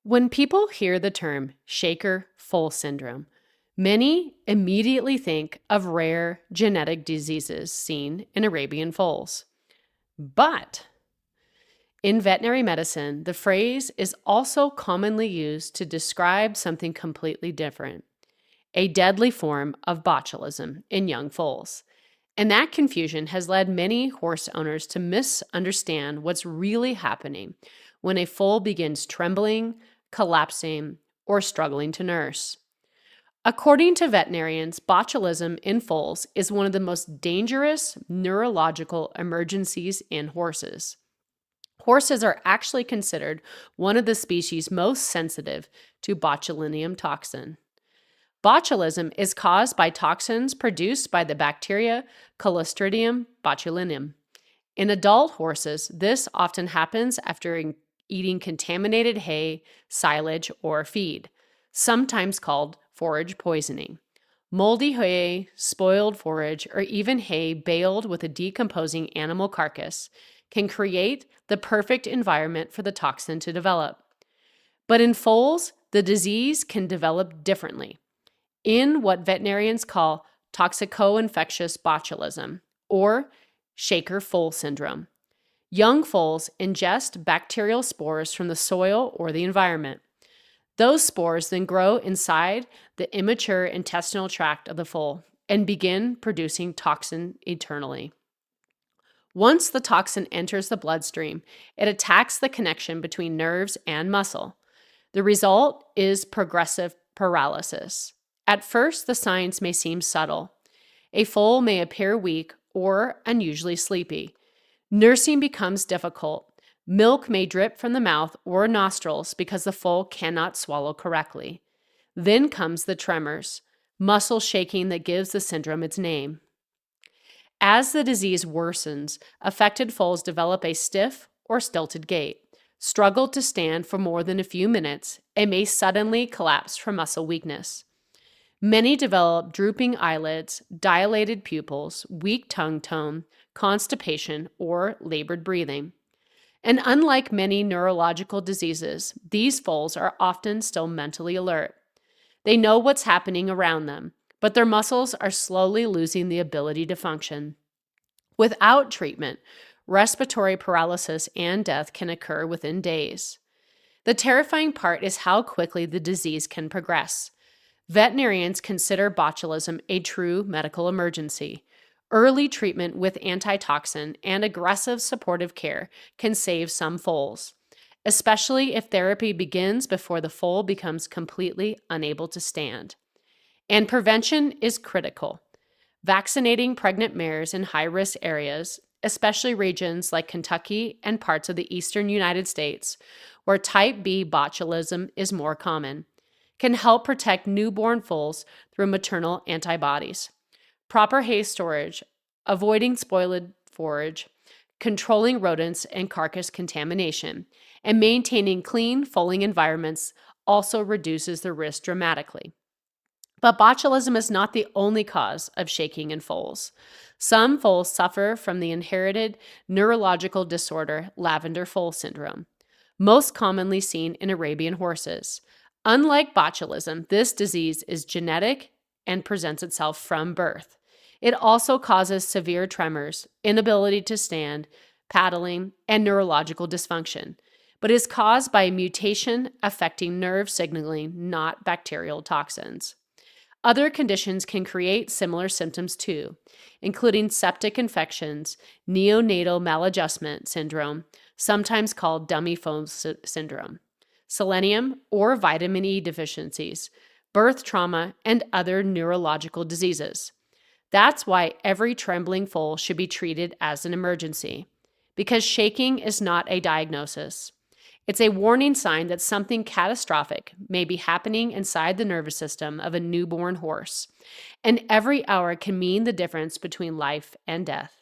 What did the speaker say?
When people hear the term Shaker Foal Syndrome, many immediately think of rare genetic diseases seen in Arabian foals. But in veterinary medicine, the phrase is also commonly used to describe something completely different, a deadly form of botulism in young foals. And that confusion has led many horse owners to misunderstand what's really happening when a foal begins trembling, collapsing, or struggling to nurse. According to veterinarians, botulism in foals is one of the most dangerous neurological emergencies in horses. Horses are actually considered one of the species most sensitive to botulinum toxin. Botulism is caused by toxins produced by the bacteria Clostridium botulinum. In adult horses, this often happens after eating contaminated hay, silage, or feed, sometimes called forage poisoning. Moldy hay, spoiled forage, or even hay baled with a decomposing animal carcass can create the perfect environment for the toxin to develop. But in foals, the disease can develop differently in what veterinarians call Toxicoinfectious botulism, or Shaker Foal Syndrome. Young foals ingest bacterial spores from the soil or the environment. Those spores then grow inside the immature intestinal tract of the foal and begin producing toxin eternally. Once the toxin enters the bloodstream, it attacks the connection between nerves and muscle. The result is progressive paralysis. At first, the signs may seem subtle. A foal may appear weak or unusually sleepy. Nursing becomes difficult. Milk may drip from the mouth or nostrils because the foal cannot swallow correctly. Then comes the tremors, muscle shaking that gives the syndrome its name. As the disease worsens, affected foals develop a stiff or stilted gait, struggle to stand for more than a few minutes, and may suddenly collapse from muscle weakness. Many develop drooping eyelids, dilated pupils, weak tongue tone, constipation, or labored breathing. And unlike many neurological diseases, these foals are often still mentally alert. They know what's happening around them, but their muscles are slowly losing the ability to function. Without treatment, respiratory paralysis and death can occur within days. The terrifying part is how quickly the disease can progress. Veterinarians consider botulism a true medical emergency. Early treatment with antitoxin and aggressive supportive care can save some foals, especially if therapy begins before the foal becomes completely unable to stand. And prevention is critical. Vaccinating pregnant mares in high-risk areas, especially regions like Kentucky and parts of the eastern United States, where type B botulism is more common, can help protect newborn foals through maternal antibodies. Proper hay storage, avoiding spoiled forage, controlling rodents and carcass contamination, and maintaining clean foaling environments also reduces the risk dramatically. But botulism is not the only cause of shaking in foals. Some foals suffer from the inherited neurological disorder Lavender Foal Syndrome, most commonly seen in Arabian horses. Unlike botulism, this disease is genetic and presents itself from birth. It also causes severe tremors, inability to stand, paddling, and neurological dysfunction, but is caused by a mutation affecting nerve signaling, not bacterial toxins. Other conditions can create similar symptoms too, including septic infections, neonatal maladjustment syndrome, sometimes called dummy Foals syndrome, selenium or vitamin E deficiencies, birth trauma, and other neurological diseases. That's why every trembling foal should be treated as an emergency, because shaking is not a diagnosis. It's a warning sign that something catastrophic may be happening inside the nervous system of a newborn horse, and every hour can mean the difference between life and death.